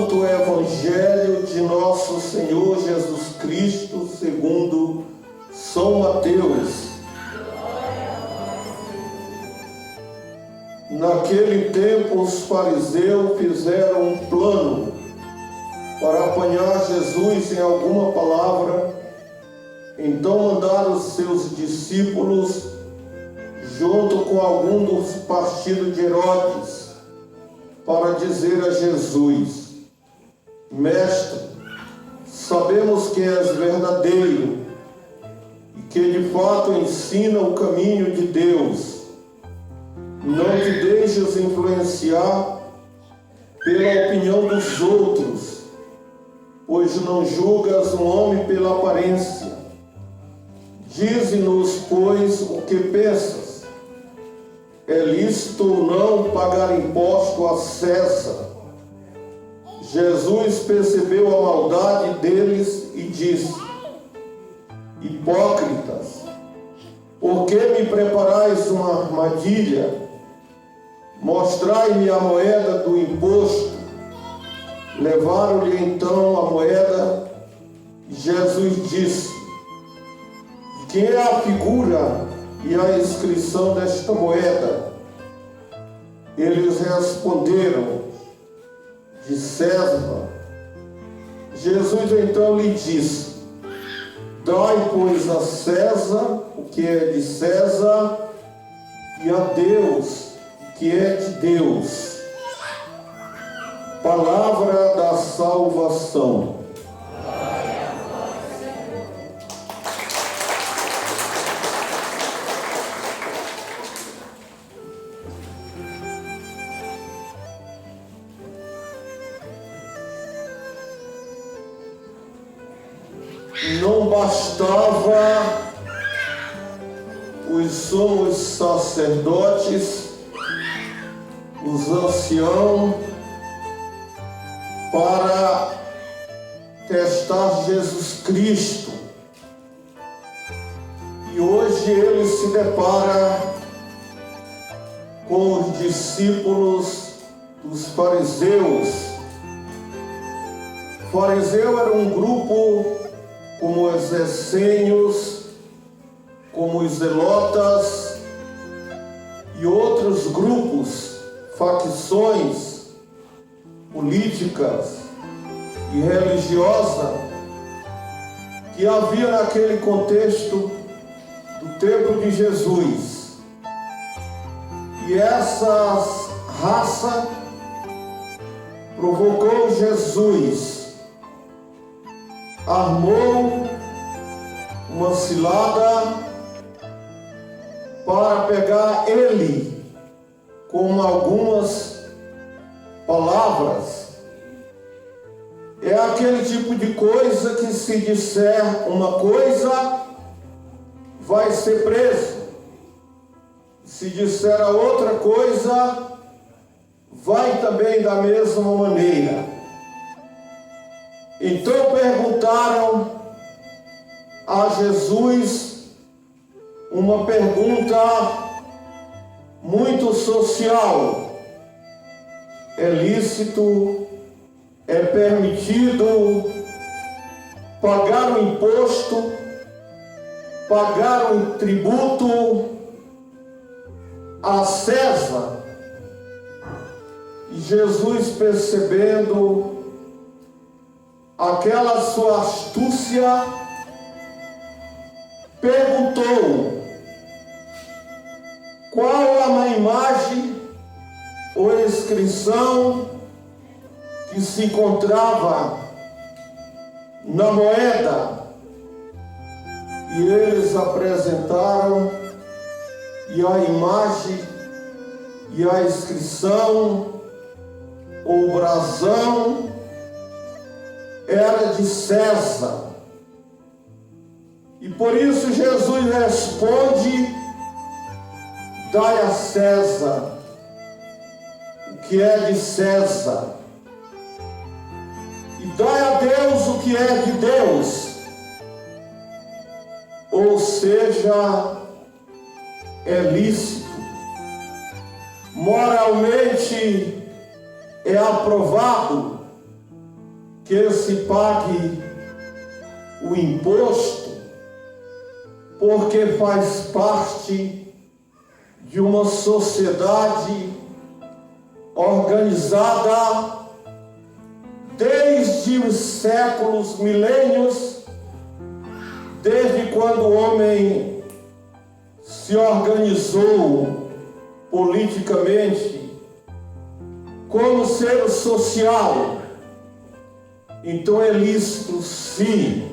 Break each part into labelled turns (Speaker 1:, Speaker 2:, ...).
Speaker 1: Santo Evangelho de nosso Senhor Jesus Cristo, segundo São Mateus. Naquele tempo, os fariseus fizeram um plano para apanhar Jesus em alguma palavra. Então mandaram os seus discípulos, junto com algum dos partidos de Herodes, para dizer a Jesus: Mestre, sabemos que és verdadeiro e que de fato ensina o caminho de Deus. Não te deixes influenciar pela opinião dos outros, pois não julgas um homem pela aparência. Dize-nos, pois, o que pensas. É lícito ou não pagar imposto a César? Jesus percebeu a maldade deles e disse: Hipócritas, por que me preparais uma armadilha? Mostrai-me a moeda do imposto. Levaram-lhe então a moeda. Jesus disse: Quem é a figura e a inscrição desta moeda? Eles responderam: de César. Jesus então lhe disse: Dai, pois, a César o que é de César, e a Deus o que é de Deus. Palavra da salvação. Não bastava os sumos sacerdotes, os anciãos, para testar Jesus Cristo. E hoje ele se depara com os discípulos dos fariseus. O fariseu era um grupo como os essênios, como os zelotas e outros grupos, facções políticas e religiosas que havia naquele contexto do tempo de Jesus. E essa raça provocou Jesus, armou uma cilada para pegar ele com algumas palavras. É aquele tipo de coisa que, se disser uma coisa, vai ser preso. Se disser a outra coisa, vai também da mesma maneira. Então perguntaram a Jesus uma pergunta muito social: é lícito, é permitido pagar o imposto, pagar o tributo a César? E Jesus, percebendo aquela sua astúcia, perguntou: qual a imagem ou inscrição que se encontrava na moeda? E eles apresentaram, e a imagem e a inscrição, o brasão, era de César. E por isso Jesus responde: dai a César o que é de César, e dai a Deus o que é de Deus. Ou seja, é lícito, moralmente é aprovado que se pague o imposto, porque faz parte de uma sociedade organizada desde os séculos, milênios, desde quando o homem se organizou politicamente como ser social. Então é lícito, sim.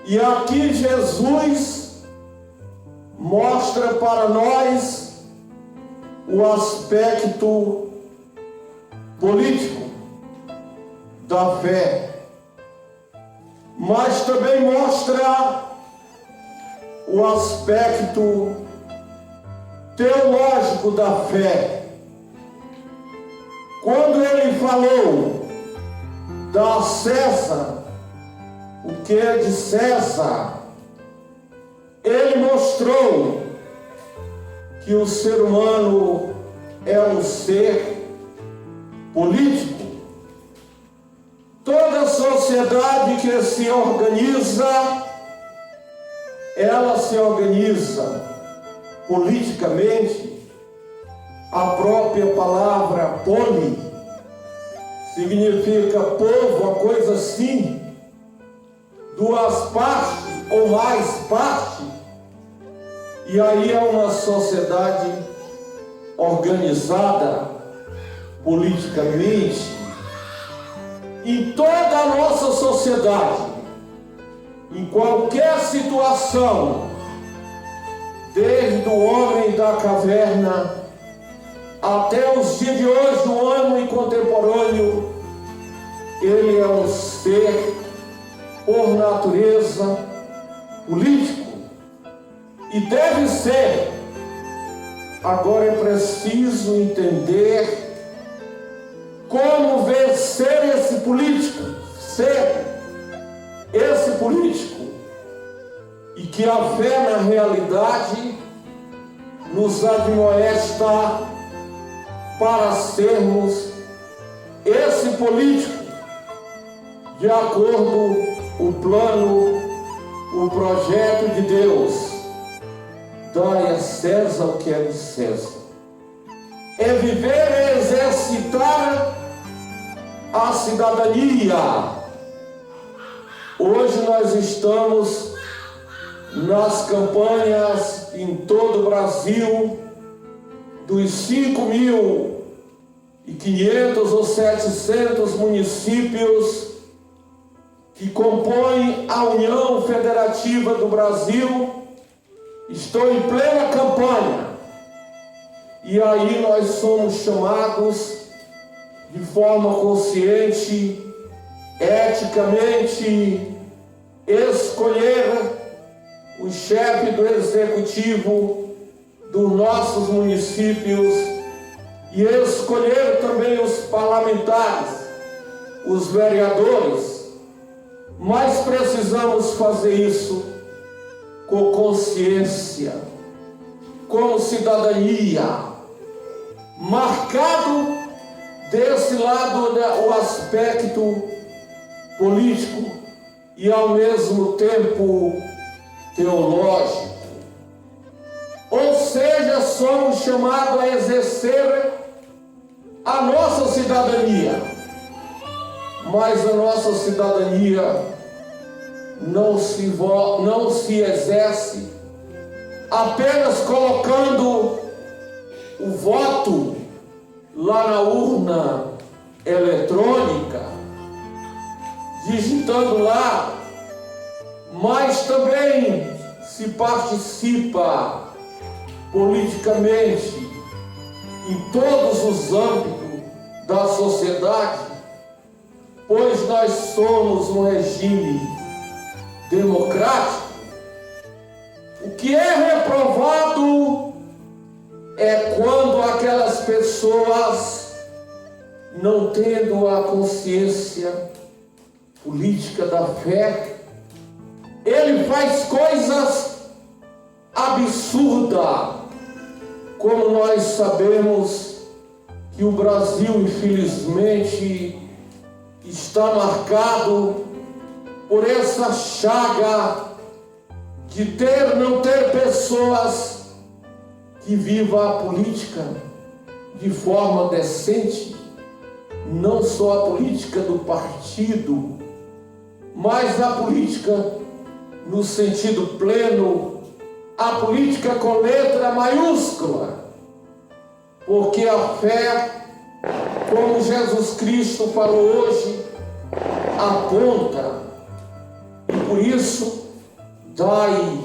Speaker 1: E aqui Jesus mostra para nós o aspecto político da fé, mas também mostra o aspecto teológico da fé. Quando ele falou dar a César o que é de César, ele mostrou que o ser humano é um ser político. Toda sociedade que se organiza, ela se organiza politicamente. A própria palavra poli significa povo, uma coisa assim, duas partes ou mais partes, e aí é uma sociedade organizada politicamente. Em toda a nossa sociedade, em qualquer situação, desde o homem da caverna até os dias de hoje, o homem contemporâneo, ele é um ser por natureza político e deve ser. Agora é preciso entender como vencer esse político, ser esse político, e que a fé na realidade nos admoesta para sermos esse político de acordo com o plano, o projeto de Deus. Dai a César o que é de César. É viver e exercitar a cidadania. Hoje nós estamos nas campanhas em todo o Brasil, dos 5.500 ou 700 municípios que compõem a União Federativa do Brasil, estão em plena campanha. E aí nós somos chamados de forma consciente, eticamente, escolher o chefe do executivo dos nossos municípios e escolher também os parlamentares, os vereadores. Mas precisamos fazer isso com consciência, com cidadania, marcado desse lado o aspecto político e ao mesmo tempo teológico. Ou seja, somos chamados a exercer a nossa cidadania, mas a nossa cidadania não se exerce apenas colocando o voto lá na urna eletrônica, digitando lá, mas também se participa politicamente em todos os âmbitos da sociedade, pois nós somos um regime democrático. O que é reprovado é quando aquelas pessoas, não tendo a consciência política da fé, ele faz coisas absurdas, como nós sabemos que o Brasil, infelizmente, está marcado por essa chaga de não ter pessoas que vivam a política de forma decente, não só a política do partido, mas a política no sentido pleno, a política com letra maiúscula, porque a fé, como Jesus Cristo falou hoje, aponta, e por isso dai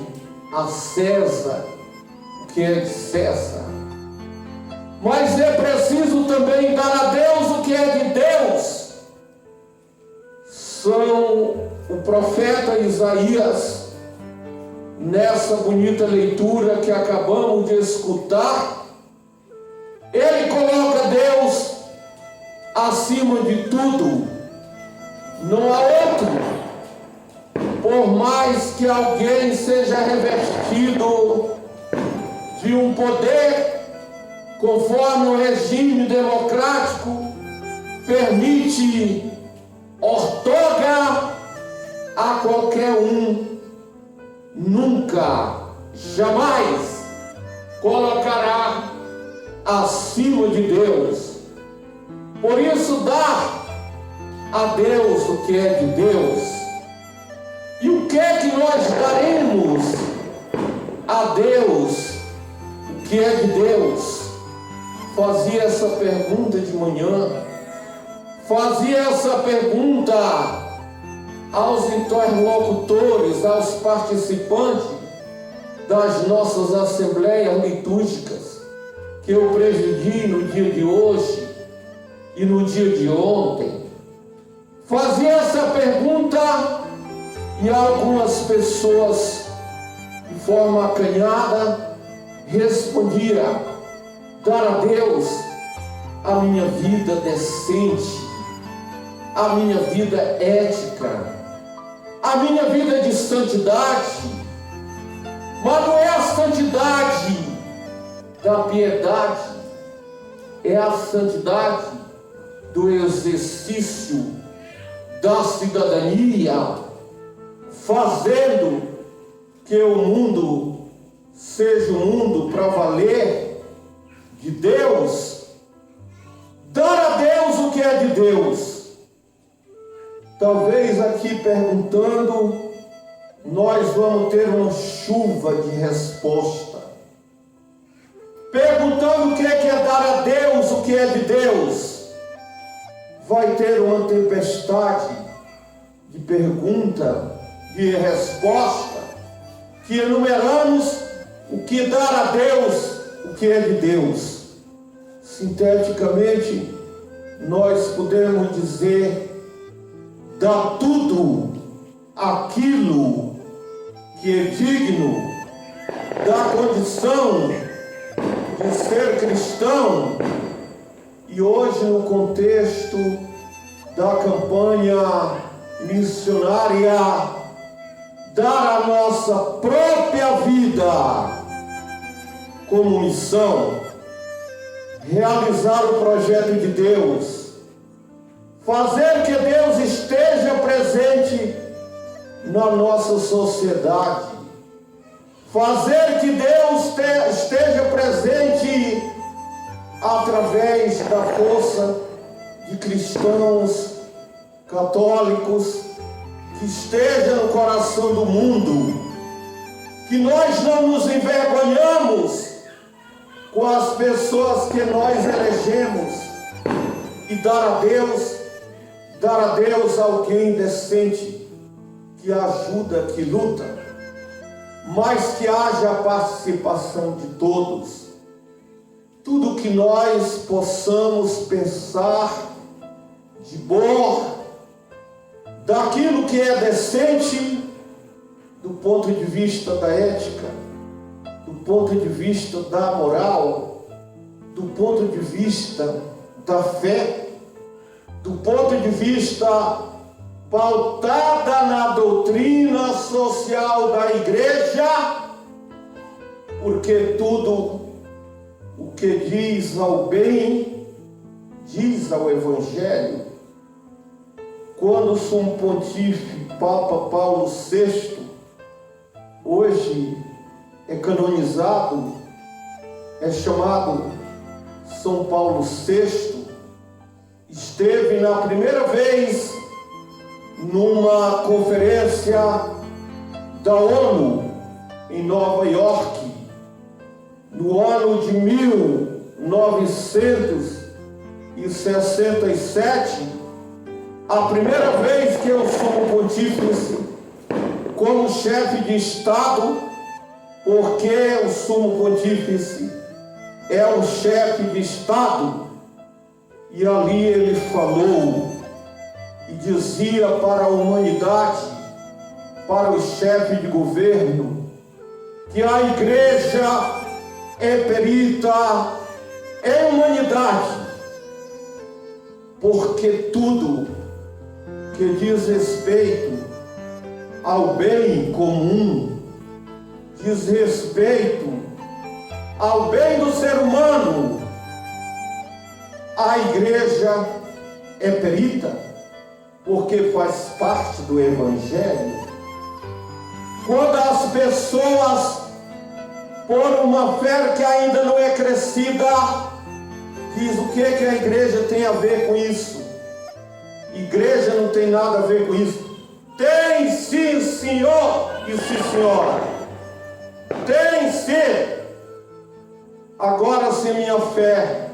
Speaker 1: a César o que é de César. Mas é preciso também dar a Deus o que é de Deus. São o profeta Isaías, nessa bonita leitura que acabamos de escutar, ele coloca Deus acima de tudo. Não há outro. Por mais que alguém seja revestido de um poder, conforme o regime democrático permite outorga a qualquer um, nunca, jamais colocará acima de Deus. Por isso, dá a Deus o que é de Deus. E o que é que nós daremos a Deus o que é de Deus? Fazia essa pergunta de manhã, fazia essa pergunta aos interlocutores, aos participantes das nossas assembleias litúrgicas, que eu presidi no dia de hoje e no dia de ontem. Fazia essa pergunta e algumas pessoas, de forma acanhada, respondiam: dar a Deus a minha vida decente, a minha vida ética, a minha vida de santidade. Mas não é a santidade da piedade, é a santidade do exercício da cidadania, fazendo que o mundo seja um mundo para valer de Deus. Dar a Deus o que é de Deus. Talvez aqui perguntando, nós vamos ter uma chuva de resposta. Perguntando o que é dar a Deus o que é de Deus, vai ter uma tempestade de pergunta, de resposta, que enumeramos o que dar a Deus o que é de Deus. Sinteticamente, nós podemos dizer: dá tudo aquilo que é digno da condição de ser cristão. E hoje, no contexto da campanha missionária, dar a nossa própria vida como missão, realizar o projeto de Deus, fazer que Deus esteja presente na nossa sociedade, fazer que Deus esteja presente através da força de cristãos católicos, que esteja no coração do mundo, que nós não nos envergonhamos com as pessoas que nós elegemos, e dar a Deus alguém decente, que ajuda, que luta, mas que haja a participação de todos. Tudo que nós possamos pensar de bom, daquilo que é decente, do ponto de vista da ética, do ponto de vista da moral, do ponto de vista da fé, do ponto de vista pautada na doutrina social da igreja, porque tudo o que diz ao bem, diz ao Evangelho. quando o sumo pontífice Papa Paulo VI, hoje é canonizado, é chamado São Paulo VI, esteve na primeira vez numa conferência da ONU em Nova York, no ano de 1967, a primeira vez que o sumo pontífice, como chefe de Estado, porque o sumo pontífice é o chefe de Estado, e ali ele falou e dizia para a humanidade, para o chefe de governo, que a igreja é perita em humanidade, porque tudo que diz respeito ao bem comum, diz respeito ao bem do ser humano, a igreja é perita, porque faz parte do Evangelho. Quando as pessoas, por uma fé que ainda não é crescida, diz o que a igreja tem a ver com isso? Igreja não tem nada a ver com isso. Tem sim, senhor e sim, senhora. Tem sim. Agora, se minha fé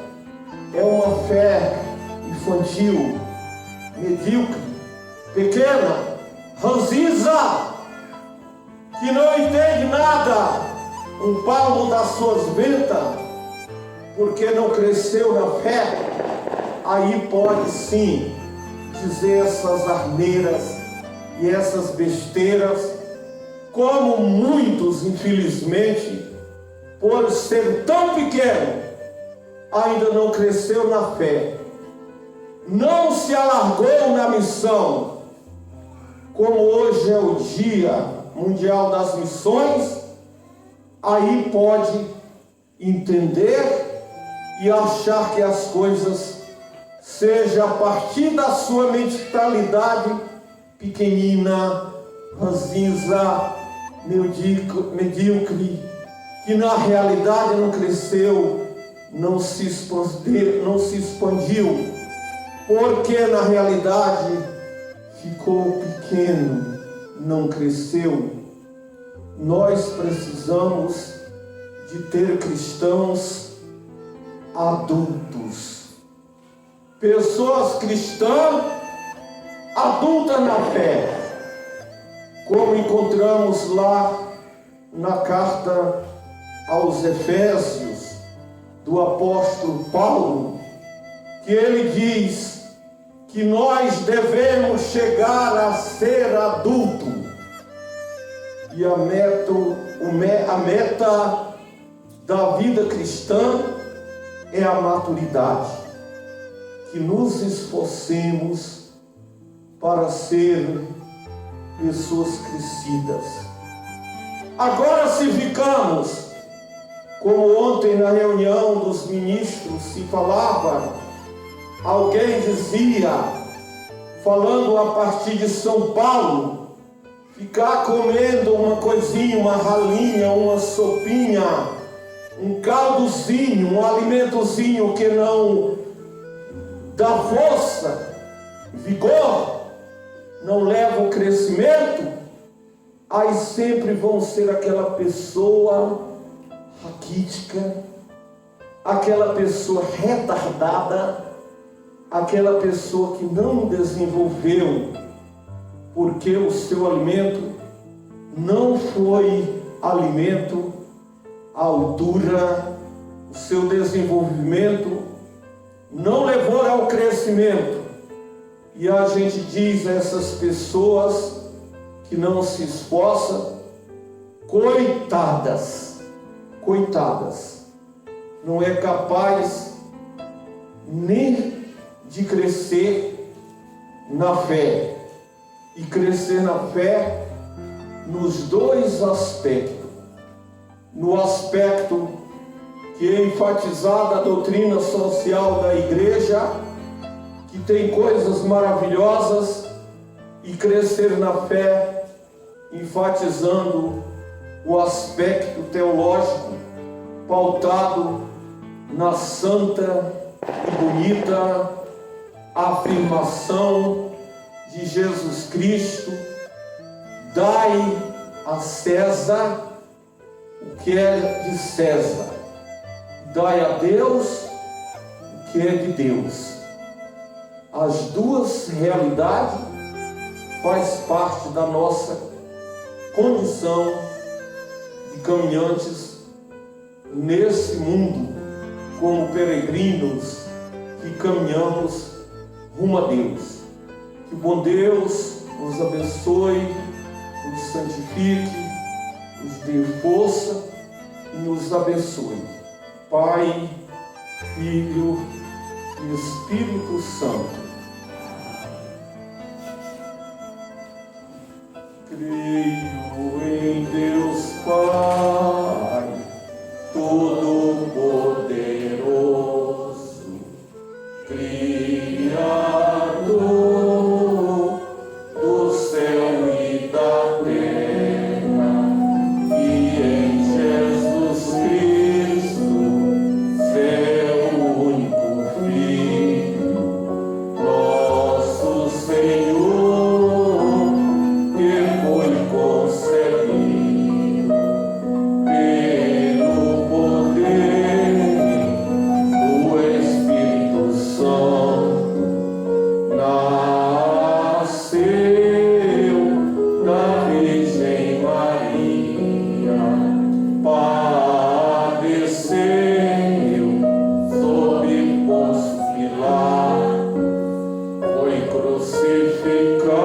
Speaker 1: é uma fé infantil, medíocre, pequena, ranzinza, que não entende nada, um palmo das suas ventas, porque não cresceu na fé, aí pode sim dizer essas asneiras e essas besteiras, como muitos, infelizmente, por ser tão pequeno, ainda não cresceu na fé, não se alargou na missão. Como hoje é o Dia Mundial das Missões, aí pode entender e achar que as coisas sejam a partir da sua mentalidade pequenina, ranzinza, medíocre, que na realidade não cresceu, não se expandiu, porque na realidade ficou pequeno, não cresceu. Nós precisamos de ter cristãos adultos, pessoas cristãs adultas na fé, como encontramos lá na carta aos Efésios do apóstolo Paulo, que ele diz que nós devemos chegar a ser adulto, e a meta da vida cristã é a maturidade, que nos esforcemos para ser pessoas crescidas. Agora, se ficamos, como ontem na reunião dos ministros se falava, alguém dizia, falando a partir de São Paulo, ficar comendo uma coisinha, uma ralinha, uma sopinha, um caldozinho, um alimentozinho que não dá força, vigor, não leva o crescimento, aí sempre vão ser aquela pessoa raquítica, aquela pessoa retardada, aquela pessoa que não desenvolveu, porque o seu alimento não foi alimento à altura, o seu desenvolvimento não levou ao crescimento. E a gente diz a essas pessoas que não se esforçam, coitadas, não é capaz nem de crescer na fé. E crescer na fé nos dois aspectos. No aspecto que é enfatizada a doutrina social da igreja, que tem coisas maravilhosas, e crescer na fé, enfatizando o aspecto teológico pautado na santa e bonita afirmação de Jesus Cristo: dai a César o que é de César, dai a Deus o que é de Deus. As duas realidades faz parte da nossa condição de caminhantes nesse mundo, como peregrinos que caminhamos rumo a Deus. Que o bom Deus nos abençoe, nos santifique, nos dê força e nos abençoe. Pai, Filho e Espírito Santo. Creio em Deus Pai Todo-Poderoso, Criador do céu e da terra, e em Jesus Cristo, seu único Filho, nosso Senhor, que foi concebido pelo poder do Espírito Santo, nasceu da Virgem Maria, padeceu sob Pôncio Pilatos, foi crucificado